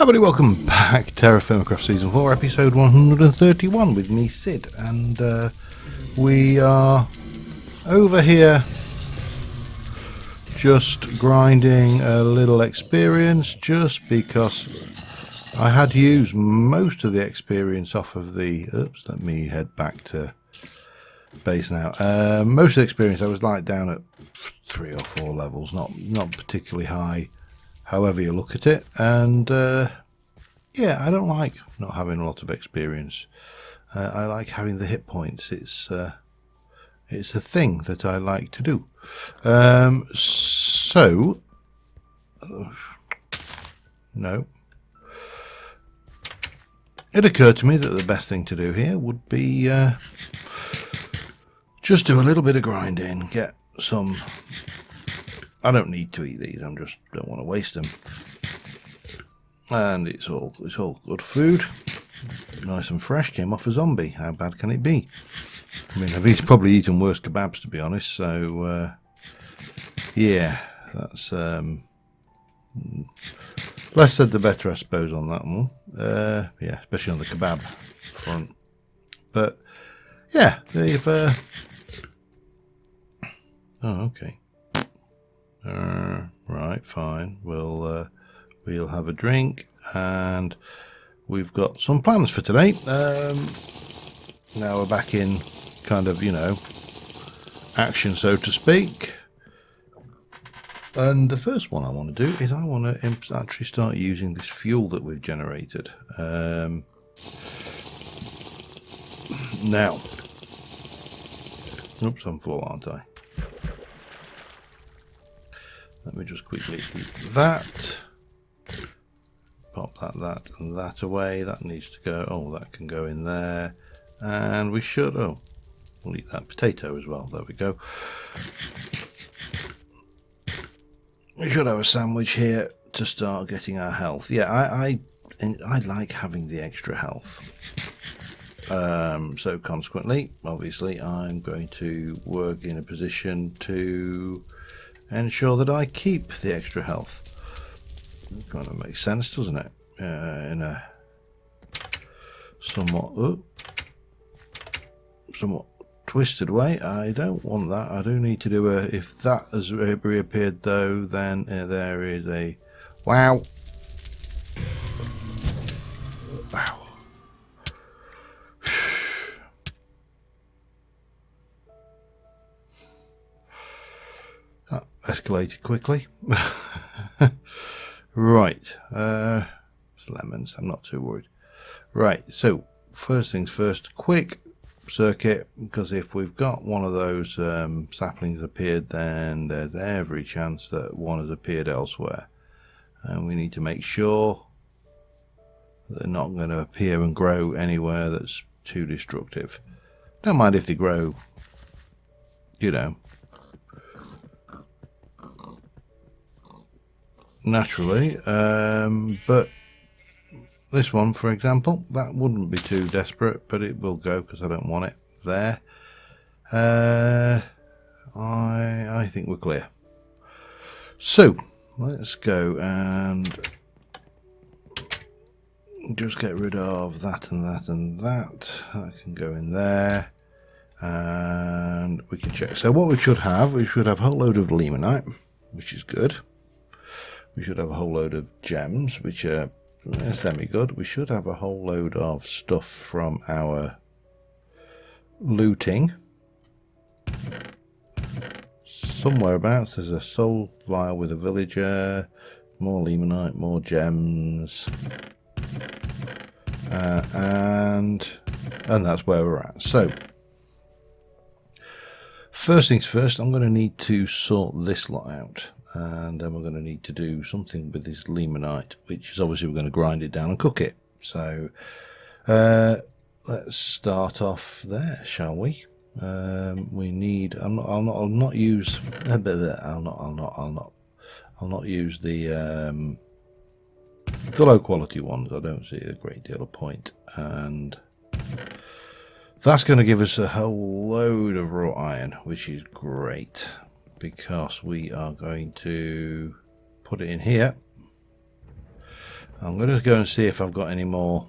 Hi everybody, welcome back. TerraFirmaCraft Season 4, Episode 131 with me, Sid. And we are over here just grinding a little experience just because I had used most of the experience off of the... Oops, let me head back to base now. Most of the experience I was like down at 3 or 4 levels, not particularly high. However you look at it, and yeah, I don't like not having a lot of experience. I like having the hit points. It's a thing that I like to do. No. It occurred to me that the best thing to do here would be just do a little bit of grinding, get some... I don't need to eat these, I just don't want to waste them. And it's all good food. Nice and fresh, came off a zombie. How bad can it be? I mean, I've probably eaten worse kebabs, to be honest, so yeah, that's less said the better, I suppose, on that one. Yeah, especially on the kebab front. But yeah, they've oh, okay. Right, fine. We'll have a drink, and we've got some plans for today. Now we're back in kind of, you know, action, so to speak. And the first one I want to do is I want to actually start using this fuel that we've generated. Now, oops, I'm full, aren't I? Let me just quickly eat that. Pop that and that away. That needs to go. Oh, that can go in there. And we should... Oh, we'll eat that potato as well. There we go. We should have a sandwich here to start getting our health. Yeah, I like having the extra health. So consequently, obviously, I'm going to work in a position to ensure that I keep the extra health. It kind of makes sense, doesn't it? In a somewhat twisted way. I don't want that. I do need to do a... If that has reappeared though, then there is a... Wow! Wow! That escalated quickly. Right, it's lemons, I'm not too worried. Right, so first things first, quick circuit, because if we've got one of those saplings appeared, then there's every chance that one has appeared elsewhere. And we need to make sure that they're not going to appear and grow anywhere that's too destructive. Don't mind if they grow, you know, naturally, but this one, for example, that wouldn't be too desperate, but it will go because I don't want it there. I think we're clear. So let's go and just get rid of that and that and that. That can go in there, and we can check. So what we should have a whole load of limonite, which is good. We should have a whole load of gems, which are semi-good. We should have a whole load of stuff from our looting. Somewhereabouts there's a soul vial with a villager, more limonite, more gems, and that's where we're at. So, first things first, I'm going to need to sort this lot out. And then we're going to need to do something with this limonite, which is obviously we're going to grind it down and cook it. So let's start off there, shall we? We need. I'll not use the low quality ones. I don't see a great deal of point, and that's going to give us a whole load of raw iron, which is great, because we are going to put it in here I'm going to go and see if I've got any more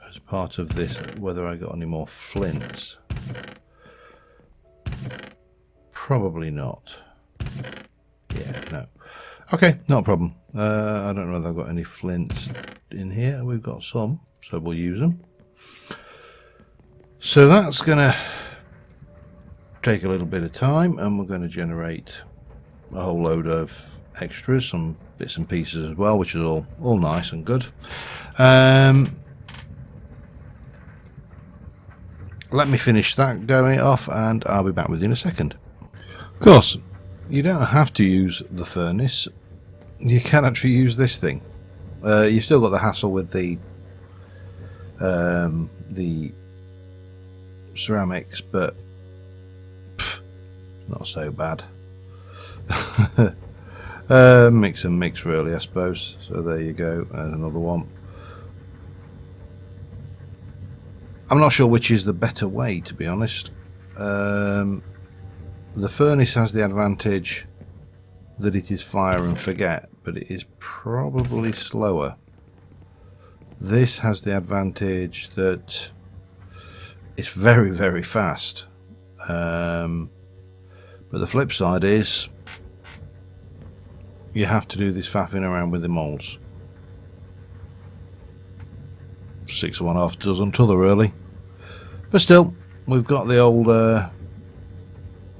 as part of this, whether I got any more flints. Probably not. Yeah, no. Okay, not a problem. I don't know whether I've got any flints in here. We've got some, so we'll use them. So that's going to take a little bit of time, and we're going to generate a whole load of extras, some bits and pieces as well, which is all nice and good. Let me finish that going off, and I'll be back with you in a second. Of course, you don't have to use the furnace. You can actually use this thing. You've still got the hassle with the ceramics, but not so bad. Mix and mix, really, I suppose. So there you go. There's another one. I'm not sure which is the better way, to be honest. The furnace has the advantage that it is fire and forget, but it is probably slower. This has the advantage that it's very, very fast. But the flip side is you have to do this faffing around with the moulds. 6 of 1/2 dozen t'other, really. But still, we've got the old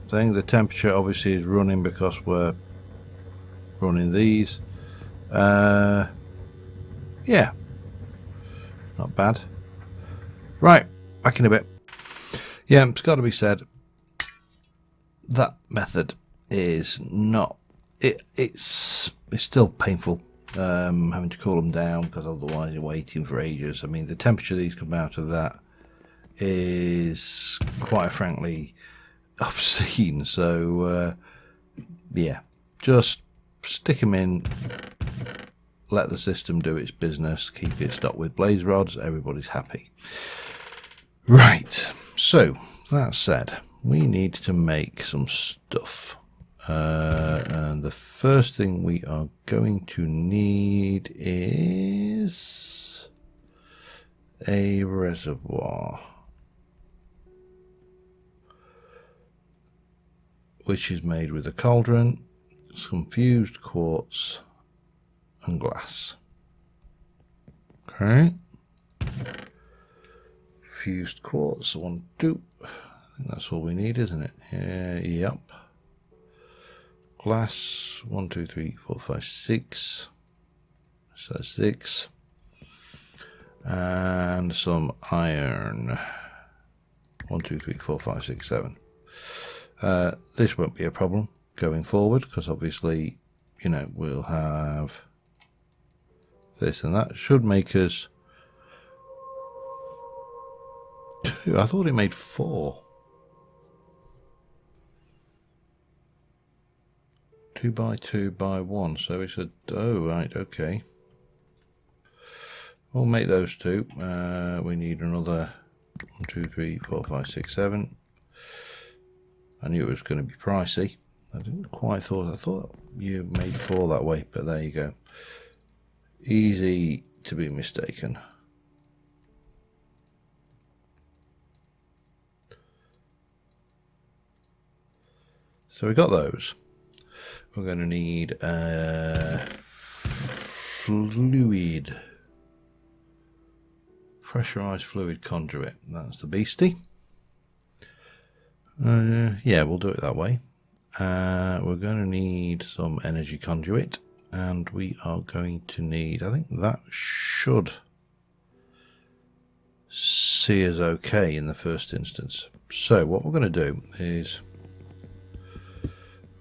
thing. The temperature obviously is running because we're running these. Yeah, not bad. Right, back in a bit. Yeah, it's got to be said, that method is not. It's still painful. Having to cool them down, because otherwise you're waiting for ages. I mean, the temperature these come out of that is quite frankly obscene. So yeah, just stick them in, let the system do its business, keep it stocked with blaze rods, everybody's happy. Right, so that said, we need to make some stuff. And the first thing we are going to need is a reservoir, which is made with a cauldron, some fused quartz and glass. Okay, fused quartz, 1, 2. I think that's all we need, isn't it? Yep. Glass, 1, 2, 3, 4, 5, 6. So 6. And some iron. 1, 2, 3, 4, 5, 6, 7. This won't be a problem going forward, because obviously, you know, we'll have this, and that should make us 2. I thought it made 4. 2 by 2 by 1, so it's a, oh right, okay. We'll make those 2. We need another 1, 2, 3, 4, 5, 6, 7. I knew it was going to be pricey. I didn't quite thought. I thought you made 4 that way, but there you go. Easy to be mistaken. So we got those. We're going to need fluid, pressurized fluid conduit. That's the beastie. Yeah, we'll do it that way. We're going to need some energy conduit, and we are going to need, I think that should see us okay in the first instance. So what we're going to do is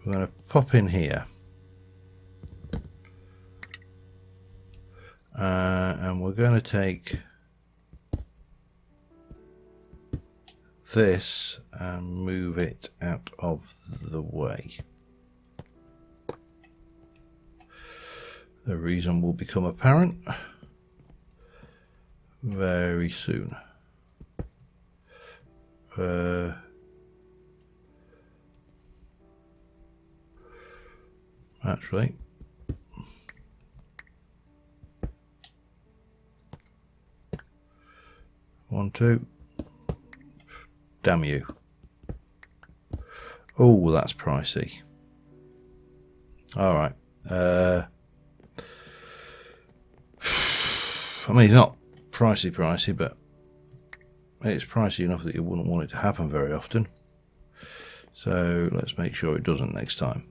we're going to pop in here, and we're going to take this and move it out of the way. The reason will become apparent very soon. Actually, 1, 2. Damn you. Oh, that's pricey. Alright. I mean, it's not pricey, but it's pricey enough that you wouldn't want it to happen very often. So let's make sure it doesn't next time.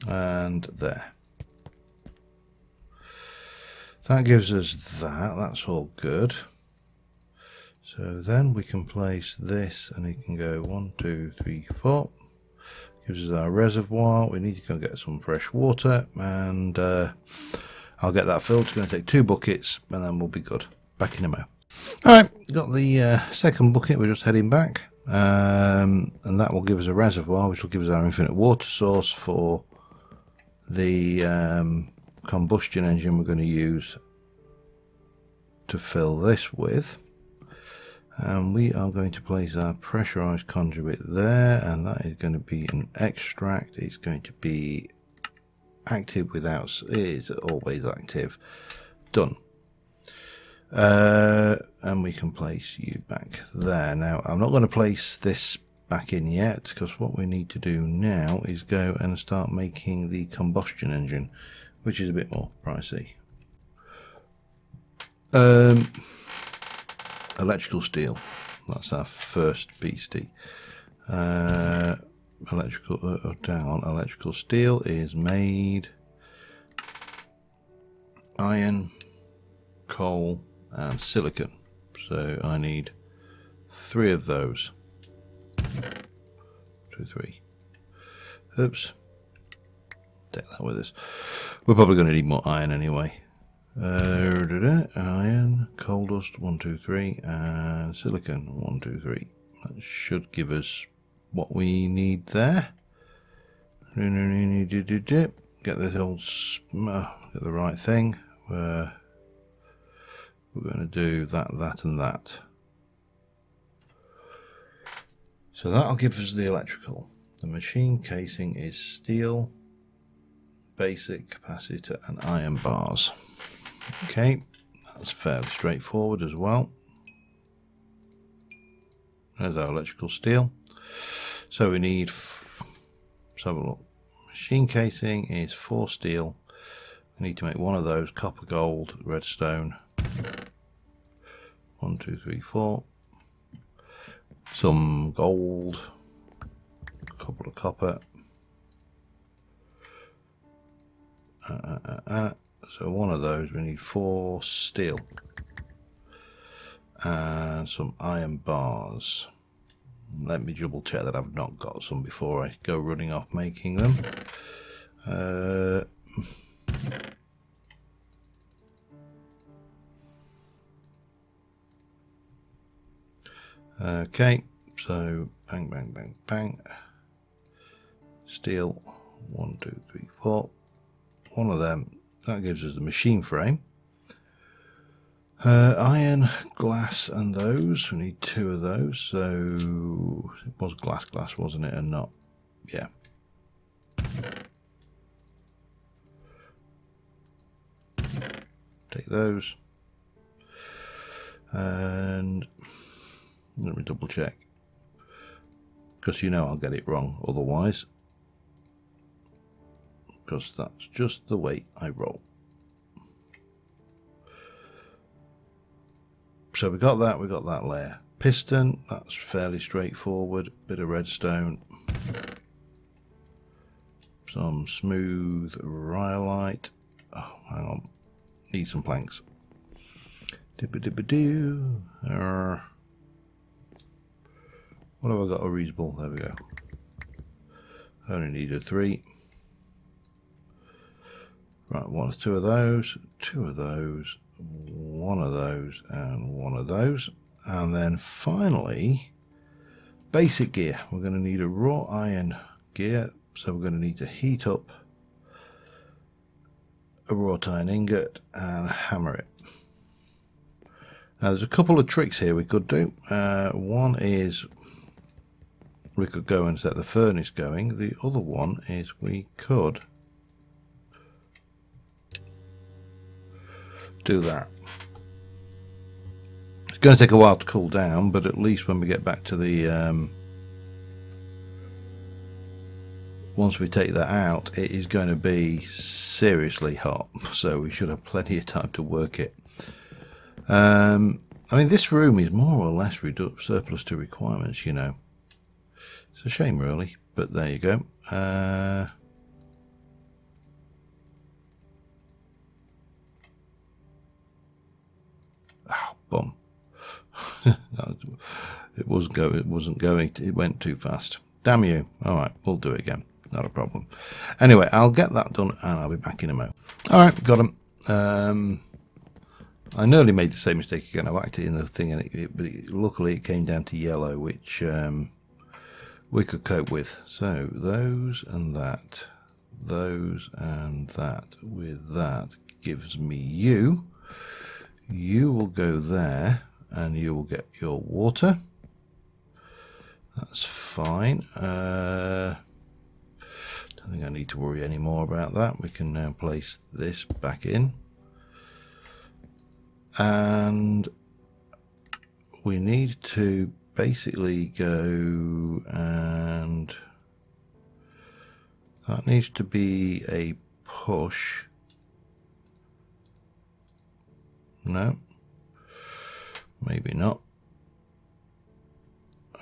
And there. That gives us that. That's all good. So then we can place this, and it can go 1, 2, 3, 4. Gives us our reservoir. We need to go get some fresh water, and I'll get that filled. It's going to take 2 buckets, and then we'll be good. Back in a mo. Alright, got the second bucket. We're just heading back, and that will give us a reservoir, which will give us our infinite water source for the combustion engine we're going to use to fill this with. And we are going to place our pressurized conduit there, and that is going to be an extract. It's going to be active without, it is always active. Done. And we can place you back there. Now I'm not going to place this back in yet, because what we need to do now is go and start making the combustion engine, which is a bit more pricey. Electrical steel, that's our first beastie. Electrical steel is made iron, coal and silicon, so I need 3 of those. 2, 3. Oops, take that with us. We're probably going to need more iron anyway. Iron, coal dust 1, 2, 3, and silicon 1, 2, 3. That should give us what we need there. Get this old, get the right thing. We're going to do that, that, and that. So that'll give us the electrical. The machine casing is steel, basic capacitor, and iron bars. Okay, that's fairly straightforward as well. There's our electrical steel. So we need, let's have a look. Machine casing is 4 steel. We need to make 1 of those, copper, gold, redstone. 1, 2, 3, 4. Some gold, a couple of copper. So 1 of those, we need 4 steel and some iron bars. Let me double check that I've not got some before I go running off making them. Okay, so bang, bang, bang, bang. Steel, 1, 2, 3, 4. 1 of them. That gives us the machine frame. Iron, glass, and those. We need 2 of those. So it was glass, wasn't it? And not, yeah. Take those. And let me double check, because you know I'll get it wrong otherwise, because that's just the way I roll. So we got that layer. Piston, that's fairly straightforward. Bit of redstone, some smooth rhyolite. Oh, hang on, need some planks. Dibba-dibba-doo. What have I got? A reasonable, there we go. I only needed 3. Right, 1 or 2 of those, 2 of those, 1 of those, and 1 of those. And then finally, basic gear. We're going to need a raw iron gear, so we're going to need to heat up a wrought iron ingot and hammer it. Now there's a couple of tricks here we could do. One is we could go and set the furnace going. The other one is we could do that. It's going to take a while to cool down, but at least when we get back to the once we take that out, it is going to be seriously hot, so we should have plenty of time to work it. I mean, this room is more or less surplus to requirements, you know. It's a shame, really, but there you go. Oh, bum. It wasn't going. It went too fast. Damn you. All right, we'll do it again. Not a problem. Anyway, I'll get that done and I'll be back in a moment. All right, got them. I nearly made the same mistake again. I whacked it in the thing, and but luckily it came down to yellow, which we could cope with. So those and that, those and that with that gives me you. You will go there, and you will get your water. That's fine. Don't think I need to worry any more about that. We can now place this back in. And we need to basically go, and that needs to be a push. No, maybe not.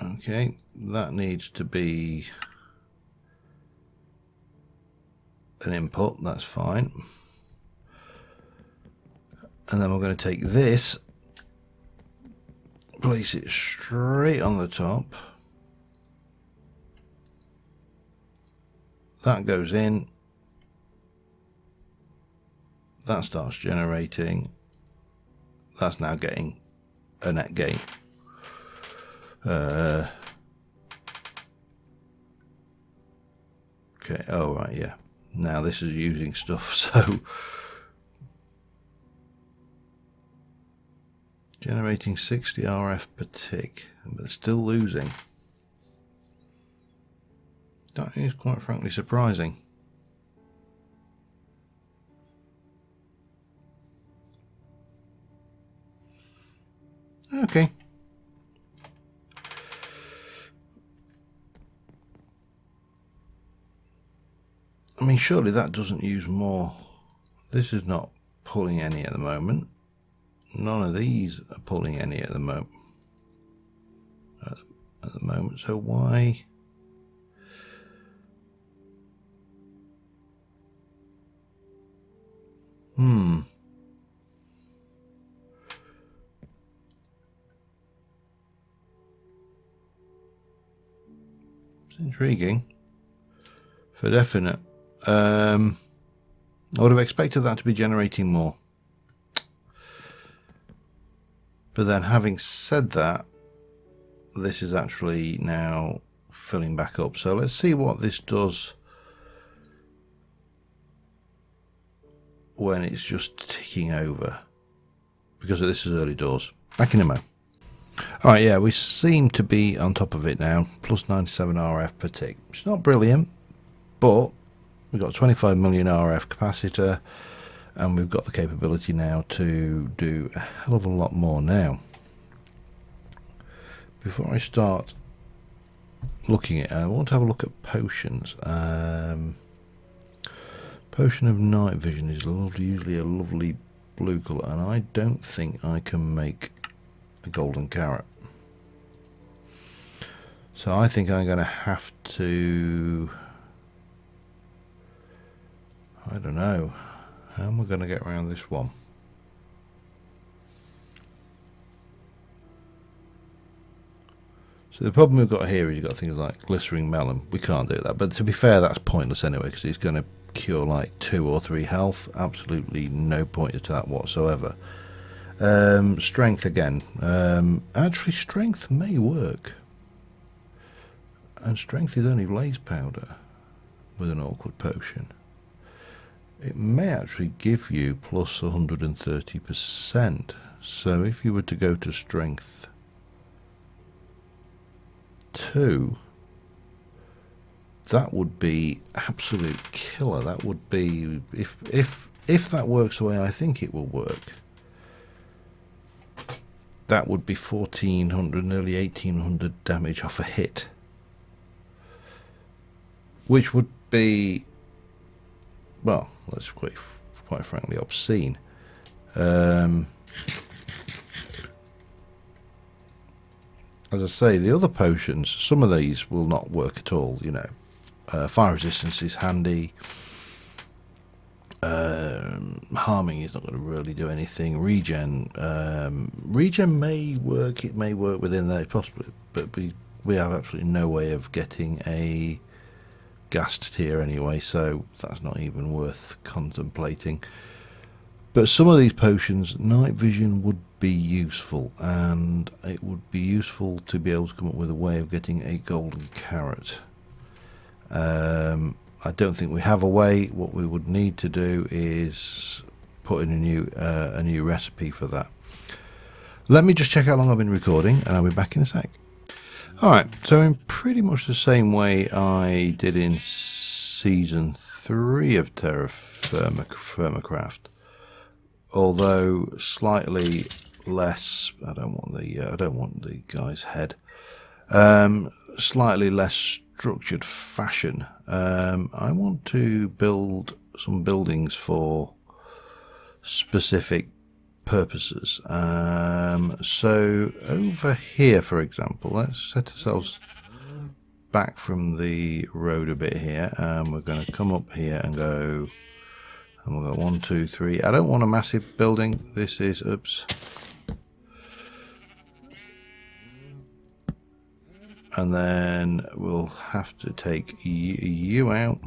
Okay, that needs to be an input. That's fine. And then we're going to take this, place it straight on the top. That goes in. That starts generating. That's now getting a net gain. Okay, oh right, yeah. Now this is using stuff, so generating 60 RF per tick, but still losing. That is quite frankly surprising. Okay. I mean, surely that doesn't use more. This is not pulling any at the moment. None of these are pulling any at the moment. So why? It's intriguing. For definite. I would have expected that to be generating more. But then having said that, this is actually now filling back up. So let's see what this does when it's just ticking over. Because this is early doors. Back in a moment. Alright, yeah, we seem to be on top of it now. Plus 97 RF per tick. It's not brilliant, but we've got 25 million RF capacitor. And we've got the capability now to do a hell of a lot more now. Before I start looking at it, I want to have a look at potions. Potion of night vision is usually a lovely blue colour, and I don't think I can make a golden carrot. So I think I'm going to have to, I don't know. How am I going to get around this one? So the problem we've got here is you've got things like glistering melon. We can't do that, but to be fair, that's pointless anyway, because it's going to cure like 2 or 3 health. Absolutely no point to that whatsoever. Strength again. Actually, strength may work. And strength is only blaze powder with an awkward potion. It may actually give you plus 130%. So if you were to go to strength 2, that would be absolute killer. That would be, if that works the way I think it will work, that would be 1400, nearly 1800 damage off a hit, which would be, well, that's quite frankly obscene. As I say, the other potions, some of these will not work at all, you know. Fire resistance is handy. Harming is not going to really do anything. Regen may work. It may work within there possibly, but we have absolutely no way of getting a gassed tier anyway, so that's not even worth contemplating. But some of these potions, night vision would be useful, and it would be useful to be able to come up with a way of getting a golden carrot. I don't think we have a way. What we would need to do is put in a new recipe for that. Let me just check how long I've been recording, and I'll be back in a sec. Alright, so in pretty much the same way I did in season 3 of TerraFirmaCraft, although slightly less. I don't want the guy's head. Slightly less structured fashion. I want to build some buildings for specific purposes. So over here, for example, let's set ourselves back from the road a bit here, and we're going to come up here and go. And we'll go 1, 2, 3. I don't want a massive building. This is, oops. And then we'll have to take you out.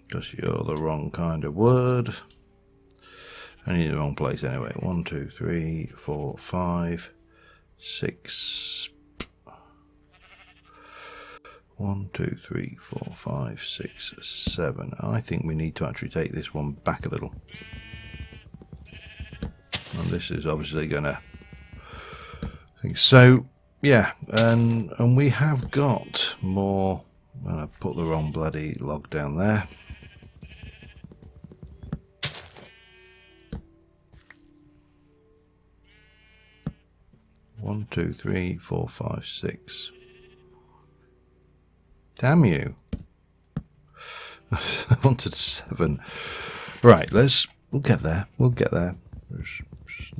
Because you're the wrong kind of wood. And you're in the wrong place anyway. 1, 2, 3, 4, 5, 6. 1, 2, 3, 4, 5, 6, 7. I think we need to actually take this one back a little. And this is obviously going to think so. Yeah, and we have got more. I put the wrong bloody log down there. One, 2, 3, 4, 5, 6. Damn you. I wanted 7. Right, we'll get there. We'll get there. There's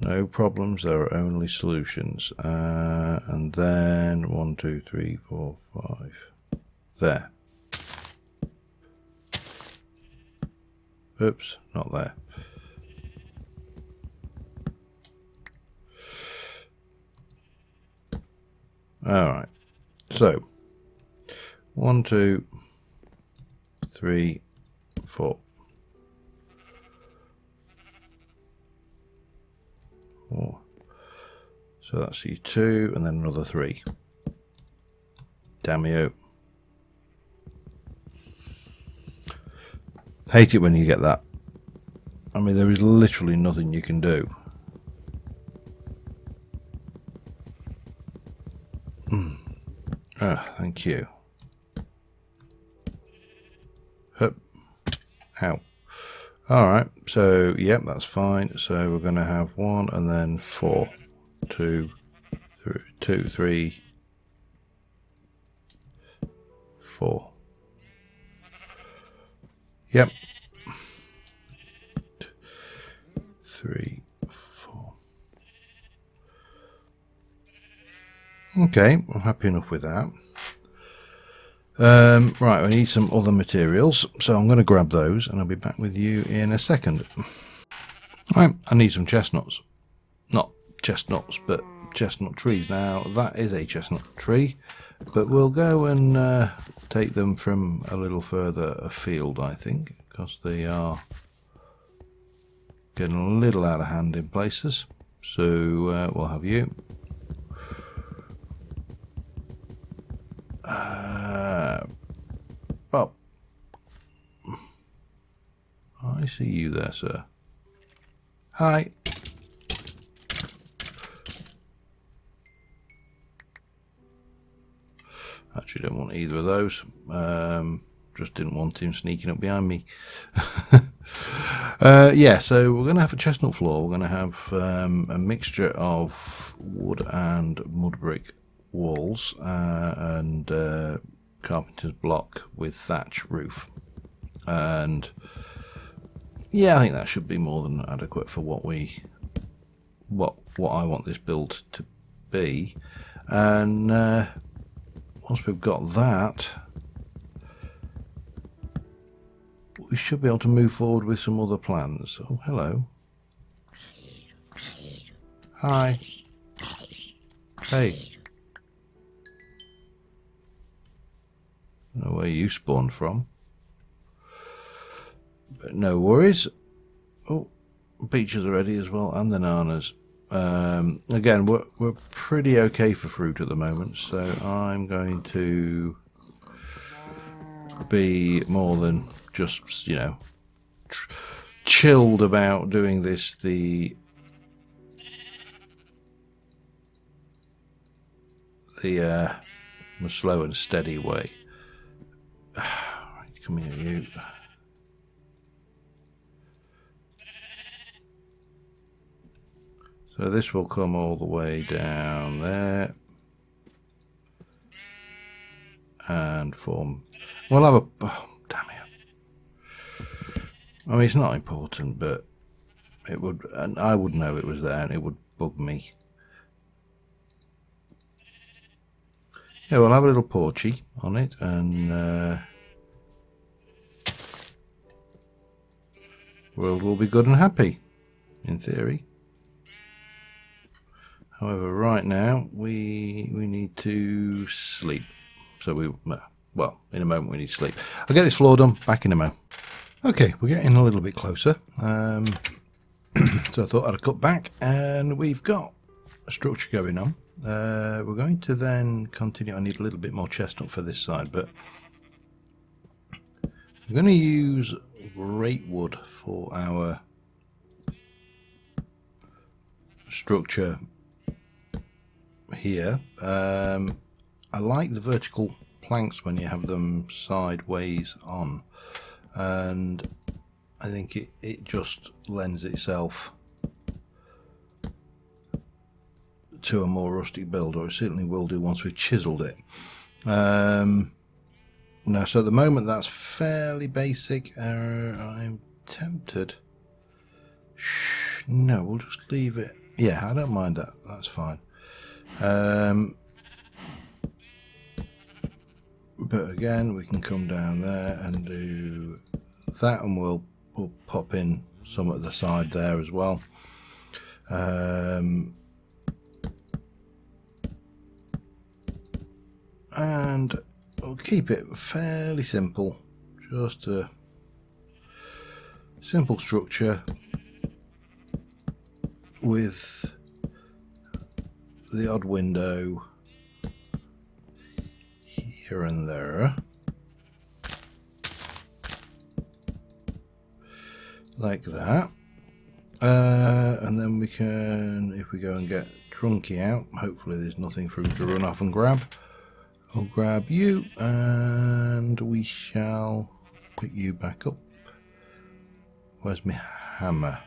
no problems, there are only solutions. And then 1, 2, 3, 4, 5. There. Oops, not there. Alright. So 1, 2, 3, 4. 4. So that's you 2, and then another 3. Damn you. Hate it when you get that. I mean, there is literally nothing you can do. Ah, thank you. Hup. Ow. Alright, so yep, that's fine. So we're going to have 1 and then 4. 2, 3, 4. Yep. 3, 4. Okay, I'm happy enough with that. Right, I need some other materials, so I'm going to grab those and I'll be back with you in a second. Right, I need some chestnuts. Not chestnuts, but chestnut trees. Now, that is a chestnut tree, but we'll go and take them from a little further afield, I think, because they are getting a little out of hand in places. So we'll have you. Bob. I see you there, sir. Hi. Actually, don't want either of those. Just didn't want him sneaking up behind me. Yeah, so we're going to have a chestnut floor. We're going to have a mixture of wood and mud brick walls and carpenter's block with thatch roof. And yeah, I think that should be more than adequate for what I want this build to be. And once we've got that, we should be able to move forward with some other plans. Oh, hello. Hi. Hey. I don't know where you spawned from. But no worries. Oh, peaches are ready as well, and the bananas. Again, we're pretty okay for fruit at the moment, so I'm going to be more than just, you know, chilled about doing this the slow and steady way. Come here, you. So this will come all the way down there and form. We'll have a. Oh, damn it! I mean, it's not important, but it would, and I would know it was there, and it would bug me. Yeah, we'll have a little porchy on it, and world will be good and happy, in theory. However, right now we need to sleep. So well, in a moment we need to sleep. I'll get this floor done. Back in a moment. Okay, we're getting a little bit closer. So I thought I'd cut back, and we've got a structure going on. We're going to then continue. I need a little bit more chestnut for this side, but we're going to use great wood for our structure here. I like the vertical planks when you have them sideways on, and I think it just lends itself to a more rustic build, or it certainly will do once we've chiseled it. Now, so at the moment that's fairly basic. I'm tempted. No, we'll just leave it. Yeah, I don't mind that. That's fine. But again, we can come down there and do that, and we'll pop in some at the side there as well. And we'll keep it fairly simple, just a simple structure with the odd window here and there, like that. And then we can, if we go and get Trunky out, hopefully there's nothing for him to run off and grab. I'll grab you, and we shall pick you back up. Where's my hammer?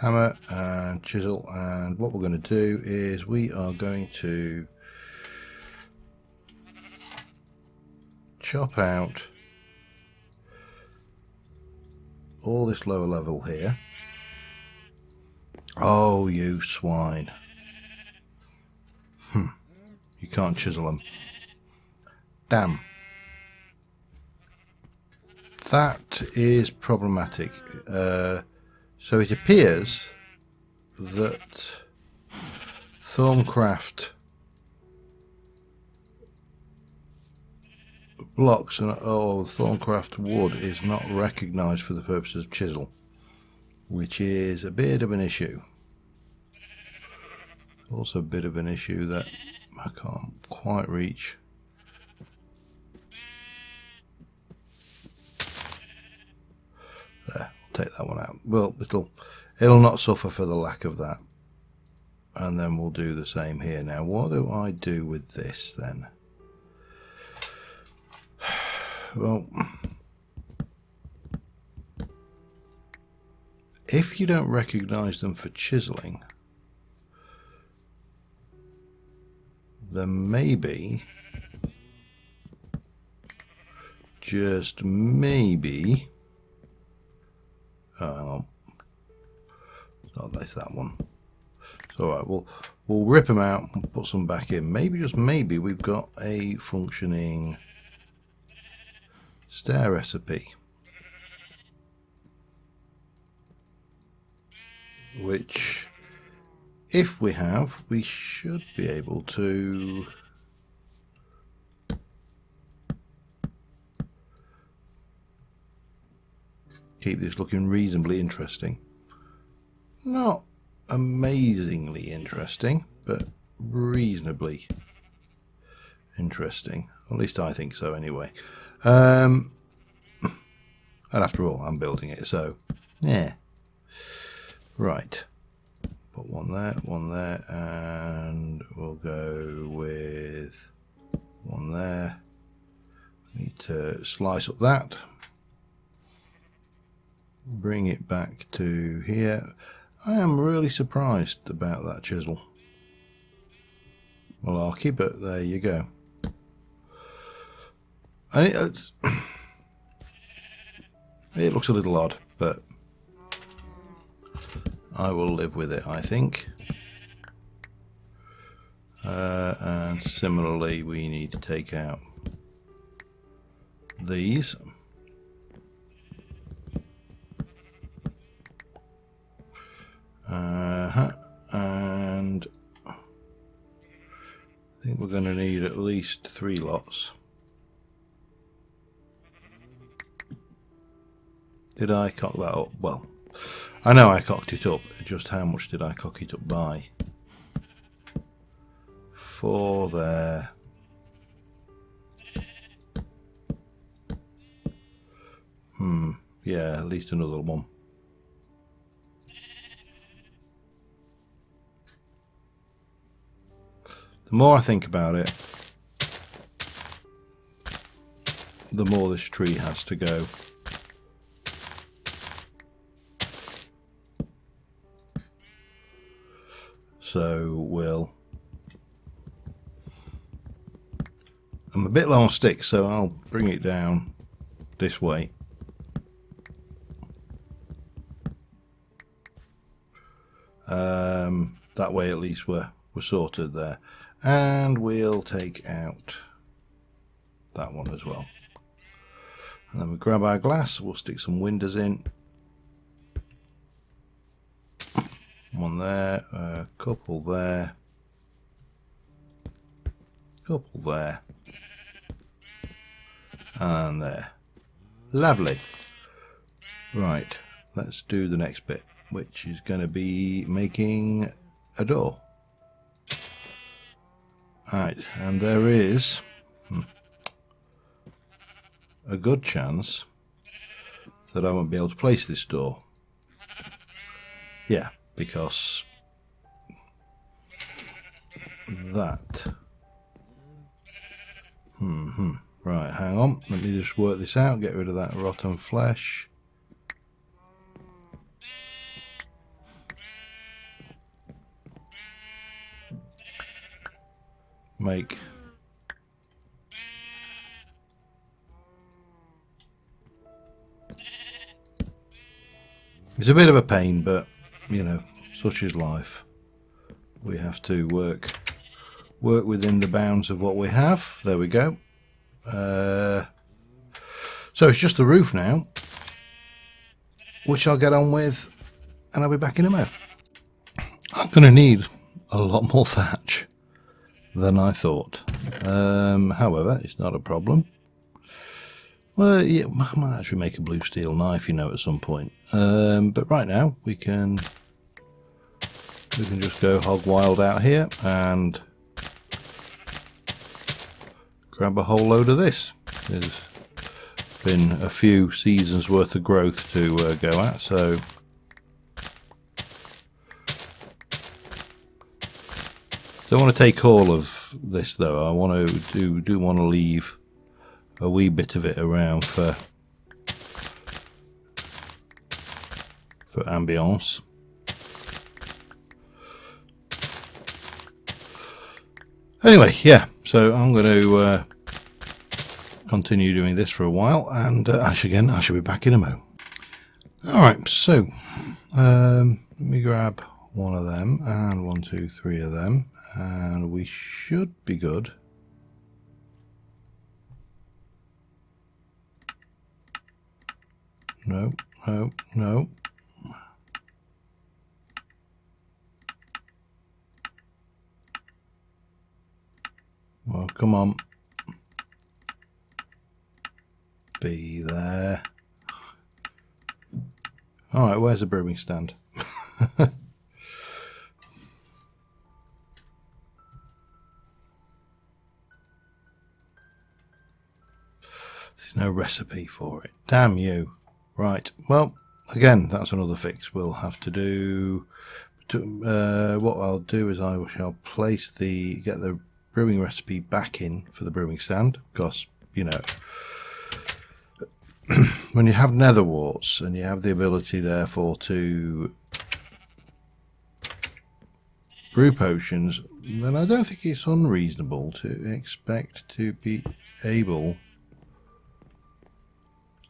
Hammer and chisel, and what we're going to do is we are going to chop out all this lower level here. Oh, you swine. You can't chisel them. Damn. That is problematic. So it appears that TerraFirmaCraft blocks and TerraFirmaCraft wood is not recognised for the purposes of chisel, which is a bit of an issue. Also a bit of an issue that I can't quite reach. There, I'll take that one out. Well, it'll not suffer for the lack of that. and then we'll do the same here. Now what do I do with this then? Well, if you don't recognize them for chiseling, then maybe, just maybe, oh, hang on, not this, that one. It's all right, we'll rip them out and put some back in. Maybe, just maybe, we've got a functioning stair recipe, which, if we have, we should be able to keep this looking reasonably interesting. Not amazingly interesting, but reasonably interesting. At least I think so anyway. And after all, I'm building it, so yeah. Right. Put one there, and we'll go with one there. Need to slice up that. Bring it back to here. I am really surprised about that chisel. Well, I'll keep it. There you go. And it looks a little odd, but I will live with it, I think. And similarly, we need to take out these. And I think we're going to need at least 3 lots. Did I cock that up? Well, I know I cocked it up. Just how much did I cock it up by? 4 there. Yeah, at least another one. The more I think about it, the more this tree has to go. So I'm a bit low on sticks, so I'll bring it down this way. That way at least we're sorted there. And we'll take out that one as well. And then we grab our glass, we'll stick some windows in. One there, a couple there, couple there, and there. Lovely. Right, let's do the next bit, which is going to be making a door. Right, and there is a good chance that I won't be able to place this door. Yeah, because that. Right, hang on. Let me just work this out. Get rid of that rotten flesh. Make it's a bit of a pain, but you know, such is life. We have to work within the bounds of what we have. There we go. So it's just the roof now, which I'll get on with, and I'll be back in a minute. I'm going to need a lot more thatch than I thought. However, it's not a problem. Well, yeah, I might actually make a blue steel knife, you know, at some point. But right now we can just go hog wild out here and grab a whole load of this. There's been a few seasons worth of growth to go at, so Don't want to take all of this though. I want to do want to leave a wee bit of it around for ambience. Anyway, yeah, so I'm going to continue doing this for a while, and I should be back in a mo. Alright, so let me grab one of them, and 1, 2, 3 of them, and we should be good. No, no, no. Well, come on. Be there. Alright, where's the brewing stand? There's no recipe for it. Damn you. Right, well, again, that's another fix we'll have to do. What I'll do is I shall place get the brewing recipe back in for the brewing stand, because, you know, when you have nether warts and you have the ability therefore to brew potions, then I don't think it's unreasonable to expect to be able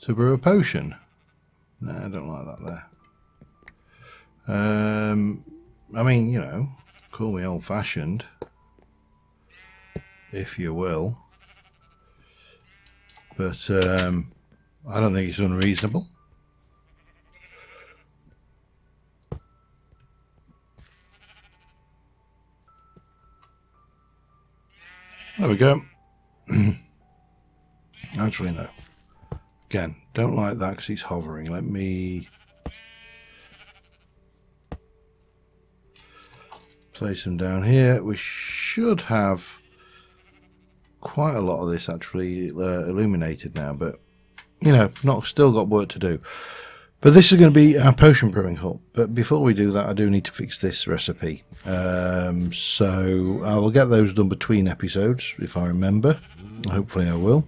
to brew a potion. No, I don't like that there. I mean, you know, call me old-fashioned, if you will, but I don't think it's unreasonable. There we go. Actually, no. Again, don't like that because he's hovering. Let me place him down here. We should have quite a lot of this actually illuminated now, but you know, still got work to do. But this is going to be our potion brewing hut. But before we do that, I do need to fix this recipe. So I will get those done between episodes if I remember. Hopefully I will.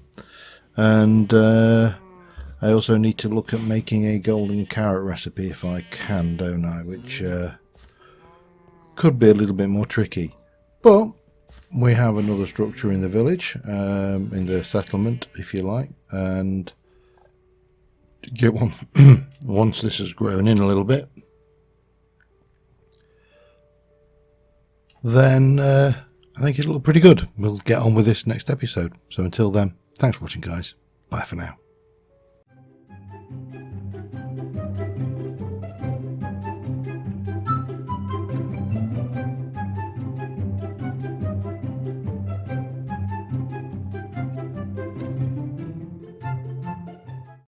And I also need to look at making a golden carrot recipe if I can, don't I? Which could be a little bit more tricky. But we have another structure in the village, in the settlement, if you like, and get one once this has grown in a little bit, then I think it'll look pretty good. We'll get on with this next episode. So until then, thanks for watching, guys. Bye for now.